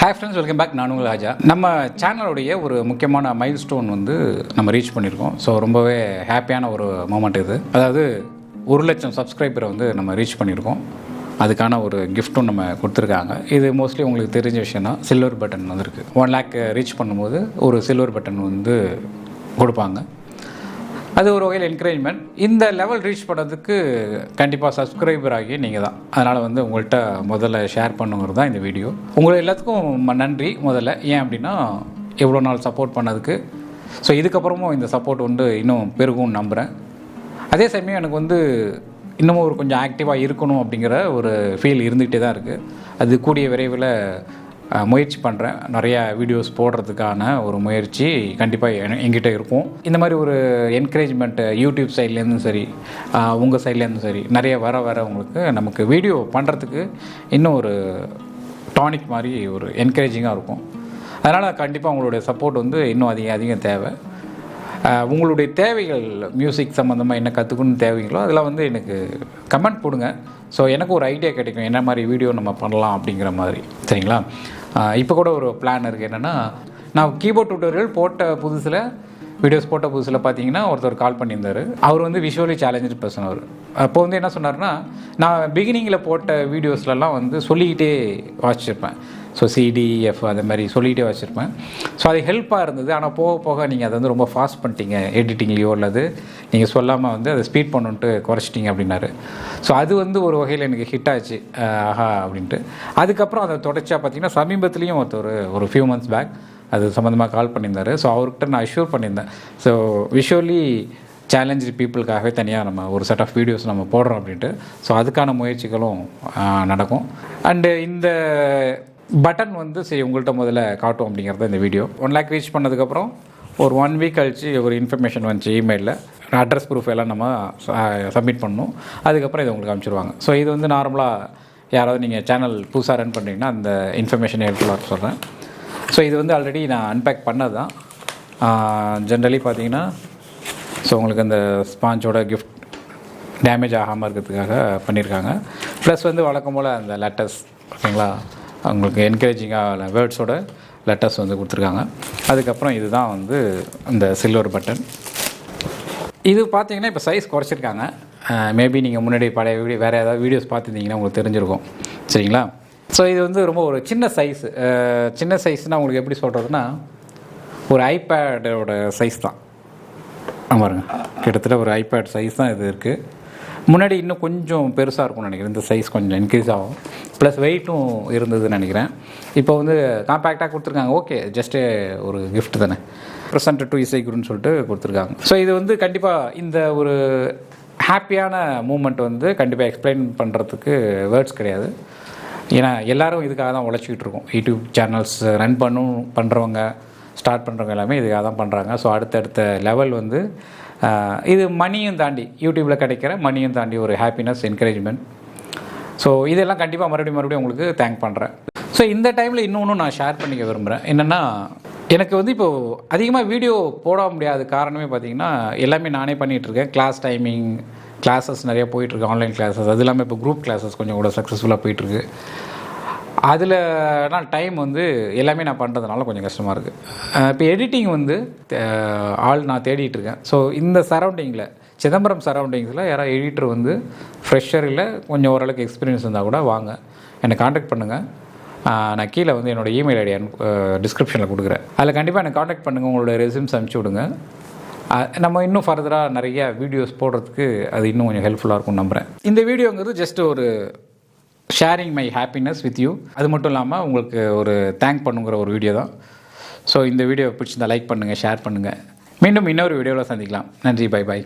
Hi friends, welcome back. நான் உங்கள் ராஜா. நம்ம சேனலுடைய ஒரு முக்கியமான மைல் ஸ்டோன் வந்து நம்ம ரீச் பண்ணியிருக்கோம். ஸோ ரொம்பவே ஹாப்பியான ஒரு மூமெண்ட் இது. அதாவது 1,00,000 சப்ஸ்கிரைபரை வந்து நம்ம ரீச் பண்ணியிருக்கோம். அதுக்கான ஒரு கிஃப்ட்டும் நம்ம கொடுத்துருக்காங்க. இது மோஸ்ட்லி உங்களுக்கு தெரிஞ்ச விஷயம் தான். சில்வர் பட்டன் வந்துருக்கு. 1 lakh ரீச் பண்ணும்போது ஒரு சில்வர் பட்டன் வந்து கொடுப்பாங்க. அது ஒரு வகையில் என்கரேஜ்மெண்ட். இந்த லெவல் ரீச் பண்ணுறதுக்கு கண்டிப்பாக சப்ஸ்கிரைபர் ஆகி நீங்கள் தான். அதனால் வந்து உங்கள்கிட்ட முதல்ல ஷேர் பண்ணுங்கிறது தான் இந்த வீடியோ. உங்களுக்கு எல்லாத்துக்கும் நன்றி முதல்ல. ஏன் அப்படின்னா எவ்வளோ நாள் சப்போர்ட் பண்ணதுக்கு. ஸோ இதுக்கப்புறமும் இந்த சப்போர்ட் வந்து இன்னும் பெருகும்னு நம்புகிறேன். அதே சமயம் எனக்கு வந்து இன்னமும் ஒரு கொஞ்சம் ஆக்டிவாக இருக்கணும் அப்படிங்கிற ஒரு ஃபீல் இருந்துகிட்டே தான் இருக்குது. அது கூடிய விரைவில் முயற்சி பண்ணுறேன். நிறையா வீடியோஸ் போடுறதுக்கான ஒரு முயற்சி கண்டிப்பாக என்கிட்ட இருக்கும். இந்த மாதிரி ஒரு என்கரேஜ்மெண்ட்டு யூடியூப் சைட்லேருந்தும் சரி, உங்கள் சைட்லேருந்தும் சரி நிறைய வர உங்களுக்கு நமக்கு வீடியோ பண்ணுறதுக்கு இன்னும் ஒரு டானிக் மாதிரி ஒரு என்கரேஜிங்காக இருக்கும். அதனால் கண்டிப்பாக உங்களுடைய சப்போர்ட் வந்து இன்னும் அதிகம் தேவை. உங்களுடைய தேவைகள், மியூசிக் சம்மந்தமாக என்ன கற்றுக்கணும்னு தேவைகளோ அதெல்லாம் வந்து எனக்கு கமெண்ட் போடுங்க. ஸோ எனக்கு ஒரு ஐடியா கிடைக்கும் என்ன மாதிரி வீடியோ நம்ம பண்ணலாம் அப்படிங்கிற மாதிரி. சரிங்களா? இப்போ கூட ஒரு பிளான் இருக்குது. என்னென்னா, நான் கீபோர்ட் டியூட்டோரியல் வீடியோஸ் போட்ட புதுசில் பார்த்தீங்கன்னா ஒருத்தர் கால் பண்ணியிருந்தார். அவர் வந்து விஷுவலி சேலஞ்சு பர்சன். அவர் அப்போ வந்து என்ன சொன்னார்னா, நான் பிகினிங்கில் போட்ட வீடியோஸ்லலாம் வந்து சொல்லிக்கிட்டே வாசிச்சிருப்பேன். ஸோ சிடிஎஃப் அந்த மாதிரி சொல்லிகிட்டே வச்சுருப்பேன். ஸோ அது ஹெல்ப்பாக இருந்தது. ஆனால் போக போக நீங்கள் அதை வந்து ரொம்ப ஃபாஸ்ட் பண்ணிட்டீங்க எடிட்டிங்லேயோ, அல்லது நீங்கள் சொல்லாமல் வந்து அதை ஸ்பீட் பண்ணுன்ட்டு குறைச்சிட்டிங்க அப்படின்னாரு. ஸோ அது வந்து ஒரு வகையில் எனக்கு ஹிட் ஆச்சு. ஆஹா அப்படின்ட்டு. அதுக்கப்புறம் அதை தொடர்ச்சியாக பார்த்திங்கன்னா சமீபத்துலேயும் ஒரு ஃபியூ மந்த்ஸ் பேக் அது சம்மந்தமாக கால் பண்ணியிருந்தார். ஸோ அவர்கிட்ட நான் அஷ்யூர் பண்ணியிருந்தேன். ஸோ விஷுவலி சேலஞ்சு பீப்புளுக்காகவே தனியாக நம்ம ஒரு செட் ஆஃப் வீடியோஸ் நம்ம போடுறோம் அப்படின்ட்டு. ஸோ அதுக்கான முயற்சிகளும் நடக்கும். அண்டு இந்த பட்டன் வந்து சரி உங்கள்கிட்ட முதல்ல காட்டும் அப்படிங்கிறது இந்த வீடியோ. 1 lakh ரீச் பண்ணதுக்கப்புறம் ஒரு 1 week கழிச்சு ஒரு இன்ஃபர்மேஷன் வந்துச்சு இமெயிலில். அட்ரஸ் ப்ரூஃப் எல்லாம் நம்ம சப்மிட் பண்ணணும். அதுக்கப்புறம் இதை உங்களுக்கு அனுப்பிச்சிடுவாங்க. ஸோ இது வந்து நார்மலாக யாராவது நீங்கள் சேனல் புதுசாக ரன் பண்ணுறீங்கன்னா அந்த இன்ஃபர்மேஷன் ஹெல்ப்ஃபுல்லாக சொல்கிறேன். ஸோ இது வந்து ஆல்ரெடி நான் அன்பேக் பண்ணது தான். ஜென்ரலி பார்த்தீங்கன்னா ஸோ உங்களுக்கு அந்த ஸ்பாஞ்சோட கிஃப்ட் டேமேஜ் ஆகாமல் இருக்கிறதுக்காக பண்ணியிருக்காங்க. ப்ளஸ் வந்து வழக்கம் போல் அந்த லெட்டர்ஸ், ஓகேங்களா, அவங்களுக்கு என்கரேஜிங்காக வேர்ட்ஸோட லெட்டர்ஸ் வந்து கொடுத்துருக்காங்க. அதுக்கப்புறம் இதுதான் வந்து இந்த சில்வர் பட்டன். இது பார்த்தீங்கன்னா இப்போ சைஸ் குறைச்சிருக்காங்க. மேபி நீங்கள் முன்னாடி பழைய வீடியோ வேறு ஏதாவது வீடியோஸ் பார்த்துருந்தீங்கன்னா உங்களுக்கு தெரிஞ்சிருக்கும். சரிங்களா? ஸோ இது வந்து ரொம்ப ஒரு சின்ன சைஸ்னால் உங்களுக்கு எப்படி சொல்கிறதுனா, ஒரு ஐபேடோட சைஸ் தான். பாருங்க, கிட்டத்தட்ட ஒரு ஐபேட் சைஸ் தான் இது இருக்குது. முன்னாடி இன்னும் கொஞ்சம் பெருசாக இருக்கும்னு நினைக்கிறேன். இந்த சைஸ் கொஞ்சம் இன்க்ரீஸ் ஆகும். ப்ளஸ் வெயிட்டும் இருந்ததுன்னு நினைக்கிறேன். இப்போ வந்து காம்பேக்டாக கொடுத்துருக்காங்க. ஓகே, ஜஸ்ட்டு ஒரு கிஃப்ட் தானே, ப்ரெசென்ட் டு இசைக்குருன்னு சொல்லிட்டு கொடுத்துருக்காங்க. ஸோ இது வந்து கண்டிப்பாக இந்த ஒரு ஹாப்பியான மூமெண்ட் வந்து கண்டிப்பாக எக்ஸ்பிளைன் பண்ணுறதுக்கு வேர்ட்ஸ் கிடையாது. ஏன்னா எல்லோரும் இதுக்காக தான் உழைச்சிக்கிட்டு இருக்கோம். யூடியூப் சேனல்ஸ் ரன் பண்ணுறவங்க, ஸ்டார்ட் பண்ணுறவங்க எல்லாமே இதுக்காக தான் பண்ணுறாங்க. ஸோ அடுத்தடுத்த லெவல் வந்து இது மணியும் தாண்டி, யூடியூப்பில் கிடைக்கிற மணியும் தாண்டி ஒரு ஹாப்பினஸ், என்கரேஜ்மெண்ட். ஸோ இதெல்லாம் கண்டிப்பாக மறுபடியும் உங்களுக்கு தேங்க் பண்ணுறேன். ஸோ இந்த டைமில் இன்னொன்று நான் ஷேர் பண்ணிக்க விரும்புகிறேன். என்னென்னா, எனக்கு வந்து இப்போது அதிகமாக வீடியோ போட முடியாத காரணமே பார்த்திங்கன்னா எல்லாமே நானே பண்ணிகிட்ருக்கேன். கிளாஸஸ் நிறையா போயிட்டுருக்கு, ஆன்லைன் கிளாஸஸ். அது இல்லாமல் இப்போ குரூப் கிளாஸஸ் கொஞ்சம் கூட சக்ஸஸ்ஃபுல்லாக போயிட்டுருக்கு. அதில் டைம் வந்து எல்லாமே நான் பண்ணுறதுனால கொஞ்சம் கஷ்டமாக இருக்குது. இப்போ எடிட்டிங் வந்து நான் தேடிட்டு இருக்கேன். ஸோ இந்த சரௌண்டிங்கில், சிதம்பரம் சரௌண்டிங்ஸில் யாராவது எடிட்டர் வந்து ஃப்ரெஷர் இல்லை கொஞ்சம் ஓரளவுக்கு எக்ஸ்பீரியன்ஸ் இருந்தால் கூட வாங்க, என்னை காண்டாக்ட் பண்ணுங்கள். நான் கீழே வந்து என்னோடய இமெயில் ஐடி டிஸ்கிரிப்ஷனில் கொடுக்குறேன். அதில் கண்டிப்பாக என்னை காண்டாக்ட் பண்ணுங்கள். உங்களோட ரெஸ்யூம்ஸ் அனுப்பிச்சி விடுங்க. நம்ம இன்னும் ஃபர்தராக நிறைய வீடியோஸ் போடுறதுக்கு அது இன்னும் கொஞ்சம் ஹெல்ப்ஃபுல்லாக இருக்கும்னு நம்புகிறேன். இந்த வீடியோங்கிறது ஜஸ்ட் ஒரு sharing my happiness with you. அது மட்டும் இல்லாமல் உங்களுக்கு ஒரு தேங்க் பண்ணுங்கிற ஒரு வீடியோ தான். ஸோ இந்த வீடியோ பிடிச்சிருந்தால் லைக் பண்ணுங்கள், ஷேர் பண்ணுங்கள். மீண்டும் இன்னொரு வீடியோவில் சந்திக்கலாம். நன்றி, பை பாய்.